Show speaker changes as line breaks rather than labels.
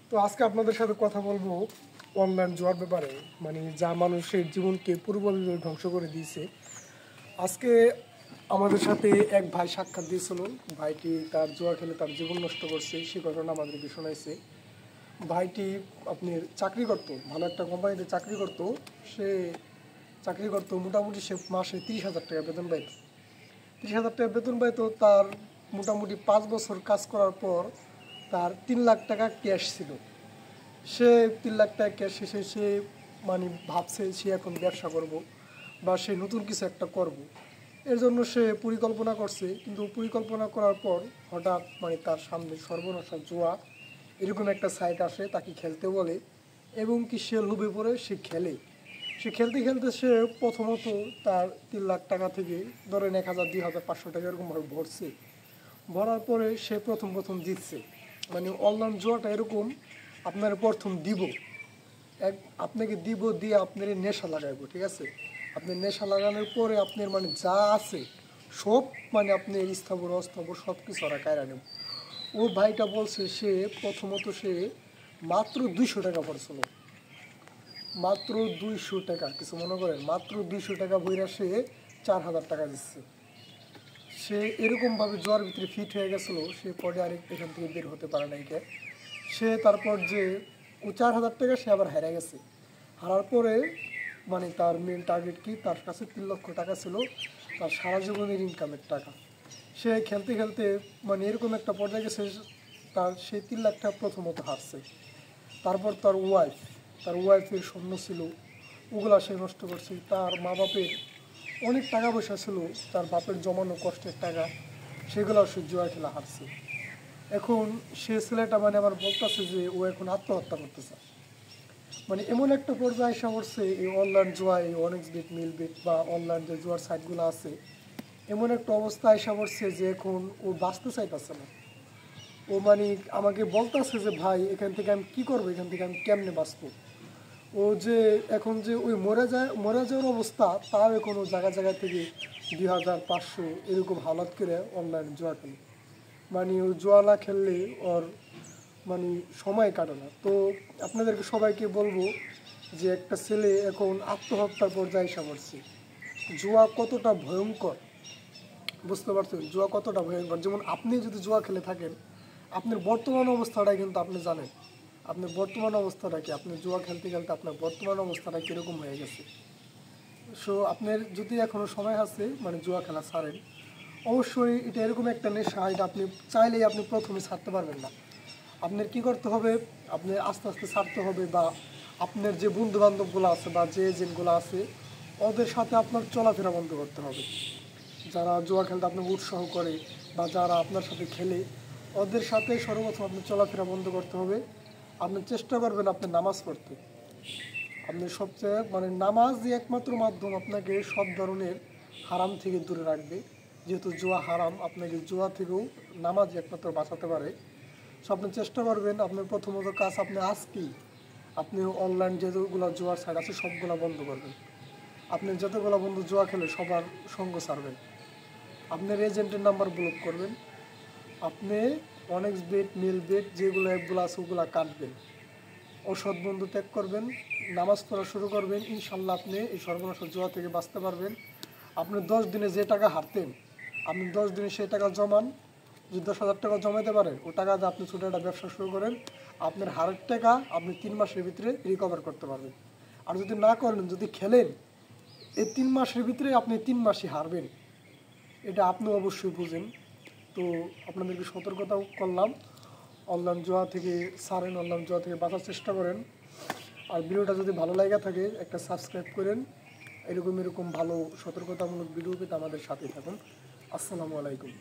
তো আজকে আপনাদের সাথে কথা বলবো অনলাইন জুয়ার ব্যাপারে, মানে যা মানুষের জীবনকে পুরোপুরি ধ্বংস করে দিয়েছে। আজকে আমাদের সাথে এক ভাই সাক্ষাৎ দিয়েছিল। ভাইটি তার জুয়া খেলে তার জীবন নষ্ট করছে, সে ঘটনা আমাদেরকে শোনাইছে। ভাইটি আপনি চাকরি করতো, ভালো একটা কোম্পানিতে চাকরি করতো। সে চাকরি করতো মোটামুটি সে মাসে 30,000 টাকা বেতন পাইত। 30,000 টাকা বেতন পাইতো। তার মোটামুটি 5 বছর কাজ করার পর তার 3 লাখ টাকা ক্যাশ ছিল। সে 3 লাখ টাকা ক্যাশ শেষে সে মানে ভাবছে সে এখন ব্যবসা করব বা সে নতুন কিছু একটা করব। এর জন্য সে পরিকল্পনা করছে, কিন্তু পরিকল্পনা করার পর হঠাৎ মানে তার সামনে সর্বনাশা জুয়া এরকম একটা সাইট আসে, তাকে খেলতে বলে এবং কি সে লোভে পড়ে সে খেলে। সে খেলতে খেলতে সে প্রথমত তার 3 লাখ টাকা থেকে ধরেন 1,000, 2,000, 500 টাকা এরকমভাবে ভরছে। ভরার পরে সে প্রথম জিতছে। মানে অনলাইন জুয়াটা এরকম, আপনার প্রথম দিব আপনাকে দিব দিয়ে আপনার নেশা লাগাইবো, ঠিক আছে? আপনি নেশা লাগানোর পরে আপনার মানে যা আছে সব মানে আপনার স্থাবর অস্থাবর সব কিছু ওরা কায়রা নেব। ও ভাইটা বলছে সে প্রথমত সে মাত্র 200 টাকা পড়ছিল, মাত্র 200 টাকা। কিছু মনে করেন, মাত্র 200 টাকা বইরা সে 4,000 টাকা দিচ্ছে। সে এরকমভাবে জ্বর ভিতরে ফিট হয়ে গেছিলো, সে পরে আরেক এখান থেকে বের হতে পারে নাই। সে তারপর যে ও 4,000 টাকা সে আবার হেরে গেছে। হারার পরে মানে তার মেন টার্গেট কি, তার কাছে 3 লক্ষ টাকা ছিল, তার সারা জীবনের ইনকামের টাকা। সে খেলতে খেলতে মানে এরকম একটা পর্যায়ে গেছে, তার সেই 3 লাখ টাকা প্রথমত হারছে। তারপর তার ওয়াইফের স্বপ্ন ছিল, ওগুলা সে নষ্ট করছে। তার মা বাপের অনেক টাকা পয়সা ছিল, তার বাপের জমানো কষ্টের টাকা, সেগুলো সে জুয়া খেলা হারছে। এখন সে ছেলেটা মানে আমার বলতেছে যে ও এখন আত্মহত্যা করতে চায়। মানে এমন একটা পর্যায়ে এসে পড়ছে এই অনলাইন জুয়া, এই অনেক্সবেট, মিলবেট বা অনলাইন যে জুয়ার সাইটগুলো আছে, এমন একটা অবস্থা এসে পড়ছে যে এখন ও বাঁচতে চাইতেছে না। ও মানে আমাকে বলতেছে যে ভাই এখান থেকে আমি কী করবো, এখান থেকে আমি কেমনে বাঁচবো। ও যে এখন যে ওই মরে যাওয়ার অবস্থা, তাও এখন ও জায়গা থেকে 2,000, 500 এরকম হালাত করে অনলাইন জুয়া খেলে। মানে ও জুয়া না খেললে ওর মানে সময় কাটে না। তো আপনাদেরকে সবাইকে বলবো যে একটা ছেলে এখন আত্মহত্যার পর্যায়ে এসে পড়ছে। জুয়া কতটা ভয়ঙ্কর বুঝতে পারছেন? জুয়া কতটা ভয়ঙ্কর। যেমন আপনি যদি জুয়া খেলে থাকেন, আপনার বর্তমান অবস্থাটা কিন্তু আপনি জানেন। আপনার বর্তমান অবস্থাটা কি, আপনি জুয়া খেলতে খেলতে আপনার বর্তমান অবস্থাটা কীরকম হয়ে গেছে। সো আপনার যদি এখনও সময় আছে মানে জুয়া খেলা ছাড়েন। অবশ্যই এটা এরকম একটা নেশা, এটা আপনি চাইলেই আপনি প্রথমে ছাড়তে পারবেন না। আপনার কি করতে হবে, আপনার আস্তে আস্তে ছাড়তে হবে, বা আপনার যে বন্ধু বান্ধবগুলো আছে বা যে এজেন্টগুলো আছে ওদের সাথে আপনার চলাফেরা বন্ধ করতে হবে। যারা জুয়া খেলতে আপনাকে উৎসাহ করে বা যারা আপনার সাথে খেলে, ওদের সাথে সর্বপ্রথম আপনি চলাফেরা বন্ধ করতে হবে। আপনি চেষ্টা করবেন আপনি নামাজ পড়তে। আপনি সবচেয়ে মানে নামাজই একমাত্র মাধ্যম আপনাকে সব ধরনের হারাম থেকে দূরে রাখবে। যেহেতু জুয়া হারাম, আপনাকে জুয়া থেকেও নামাজ একমাত্র বাঁচাতে পারে। সো আপনি চেষ্টা করবেন আপনার প্রথমত কাজ আপনি আজকেই আপনি অনলাইন যেগুলো জুয়ার সাইট আছে সবগুলো বন্ধ করবেন। আপনি যতগুলো বন্ধু জুয়া খেলে সবার সঙ্গ ছাড়বেন। আপনার এজেন্টের নাম্বার ব্লক করবেন। আপনি অনেক্সবেট, মিলবেট যেগুলো অ্যাপগুলো আছে ওগুলো কাটবেন। অসৎ বন্ধু ত্যাগ করবেন, নামাজ পড়া শুরু করবেন। ইনশাল্লাহ আপনি এই সর্বনাশ জুয়া থেকে বাঁচতে পারবেন। আপনি 10 দিনে যে টাকা হারতেন, আপনি 10 দিনে সেই টাকা জমান। যদি 10,000 টাকা জমাইতে পারেন, ও টাকা দিয়ে আপনি ছোটো একটা ব্যবসা শুরু করেন। আপনার হারের টাকা আপনি 3 মাসের ভিতরে রিকভার করতে পারবেন। আর যদি না করেন, যদি খেলেন, এই 3 মাসের ভিতরে আপনি 3 মাসই হারবেন। এটা আপনি অবশ্যই বুঝেন। তো আপনাদেরকে সতর্কতাও করলাম, অনলাইন জুয়া থেকে ছাড়েন, অনলাইন জুয়া থেকে বাঁচার চেষ্টা করেন। আর ভিডিওটা যদি ভালো লাগা থাকে একটা সাবস্ক্রাইব করেন। এরকম ভালো সতর্কতামূলক ভিডিও পেতে আমাদের সাথেই থাকুন। আসসালামু আলাইকুম।